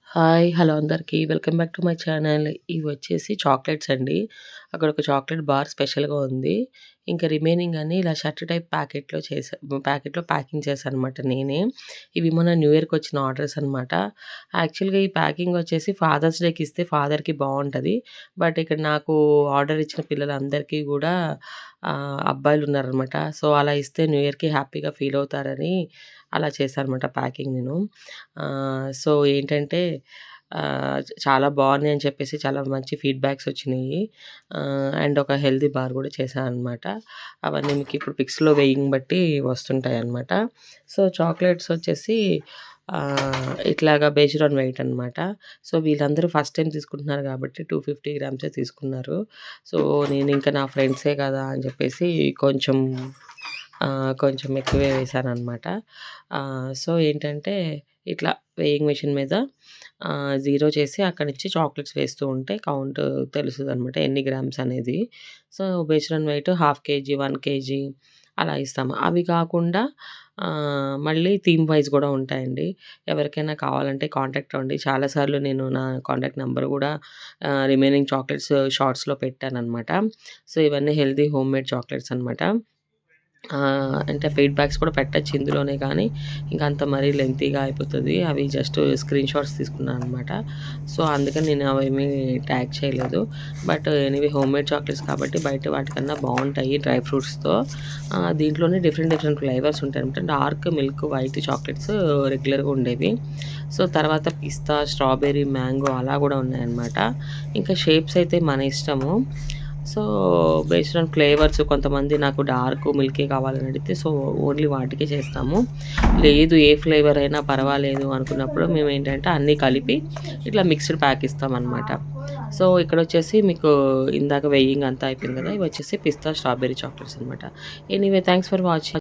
Hi. Hello అందరికీ. Welcome back to my channel. ఇవి వచ్చేసి చాక్లెట్స్ అండి. అక్కడ ఒక చాక్లెట్ బార్ స్పెషల్‌గా ఉంది. ఇంకా రిమైనింగ్ అన్నీ ఇలా షర్ట్ టైప్ ప్యాకెట్‌లో ప్యాకింగ్ చేశాననమాట నేనే. ఇవి మొన్న న్యూ ఇయర్‌కొచ్చిన ఆర్డర్స్ అనమాట. యాక్చువల్‌గా ఈ ప్యాకింగ్ వచ్చేసి ఫాదర్స్ డేకి ఇస్తే ఫాదర్‌కి బావుంటది. బట్ ఇక్కడ నాకు ఆర్డర్ ఇచ్చిన పిల్లలందరికీ గూడా అబ్బాయిలున్నారనమాట. సో, అలా ఇస్తే న్యూ ఇయర్‌కి హ్యాపీగా ఫీల్ అవుతారని అలా చేశాననమాట ప్యాకింగ్ నేను. సో, ఏంటంటే చాలా బావున్నాయి అని చెప్పేసి చాలా మంచి ఫీడ్‌బ్యాక్స్ వచ్చినియి. అండ్ ఒక హెల్తీ బార్ గూడా చేశాననమాట. అవన్నీ మీకిప్పుడు పిక్స్‌లో వెయింగ్ బట్టి వస్తుంటాయనమాట. సో, చాక్లెట్స్ వచ్చేసి ఇట్లాగా బేస్డ్ ఆన్ వెయిట్ అనమాట. సో, వీళ్ళందరూ ఫస్ట్ టైమ్ తీసుకుంటున్నారు గాబట్టి 250 గ్రామ్సే తీసుకున్నారు. సో, నేనింక నా ఫ్రెండ్సే కదా అని చెప్పేసి కొంచెం కొంచెం ఎక్కువే వేశాననమాట. సో, ఏంటంటే ఇట్లా వేయింగ్ మెషిన్ మీద జీరో చేసి అక్కడి నుంచి చాక్లెట్స్ వేస్తూ ఉంటే కౌంట్ తెలుస్తదనమాట ఎన్ని గ్రామ్స్ అనేది. So, based on weight half KG, 1 KG అలా ఇస్తాము. అవి కాకుండా మళ్ళీ థీమ్ వైస్ గూడా ఉంటాయండి. ఎవరికైనా కావాలంటే కాంటాక్ట్ అవ్వండి. చాలా సార్లు నేను నా కాంటాక్ట్ నంబర్ గూడా రిమైనింగ్ చాక్లెట్స్ షార్ట్స్‌లో పెట్టాననమాట. సో, ఇవన్నీ హెల్తీ హోమ్‌మేడ్ చాక్లెట్స్ అనమాట. అంటే ఫీడ్‌బ్యాక్స్ కూడా పెట్టొచ్చు ఇందులోనే కానీ, ఇంక అంత మరీ లెంగ్తీగా అయిపోతది. అవి జస్ట్ స్క్రీన్ షాట్స్ తీసుకున్నాననమాట. సో, అందుకని నేను అవేమీ ట్యాగ్ చేయలేదు. బట్ ఎనీవే హోమ్‌మేడ్ చాక్లెట్స్ కాబట్టి బయట వాటికన్నా బావుంటాయి డ్రై ఫ్రూట్స్‌తో. దీంట్లోనే డిఫరెంట్ డిఫరెంట్ ఫ్లేవర్స్ ఉంటాయనమాట. డార్క్ మిల్క్, వైట్ చాక్లెట్స్ రెగ్యులర్‌గా ఉండేవి. సో, తర్వాత పిస్తా, స్ట్రాబెర్రీ, మ్యాంగో అలా గూడా ఉన్నాయన్నమాట. ఇంకా షేప్స్ అయితే మన ఇష్టము. సో, బేస్డ్ ఆన్ ఫ్లేవర్స్ కొంతమంది నాకు డార్క్ మిల్కీ కావాలని అడిగితే సో, ఓన్లీ వాటికే చేస్తాము. లేదు ఏ ఫ్లేవర్ అయినా పర్వాలేదు అనుకున్నప్పుడు మేమేంటంటే అన్నీ కలిపి ఇట్లా మిక్స్డ్ ప్యాక్ ఇస్తామనమాట. సో, ఇక్కడొచ్చేసి మీకు ఇందాక వెయ్యింగ్ అంతా అయిపోయింది కదా! ఇవొచ్చేసి పిస్తా, స్ట్రాబెర్రీ చాక్లెట్స్ అనమాట. Anyway thanks for watching.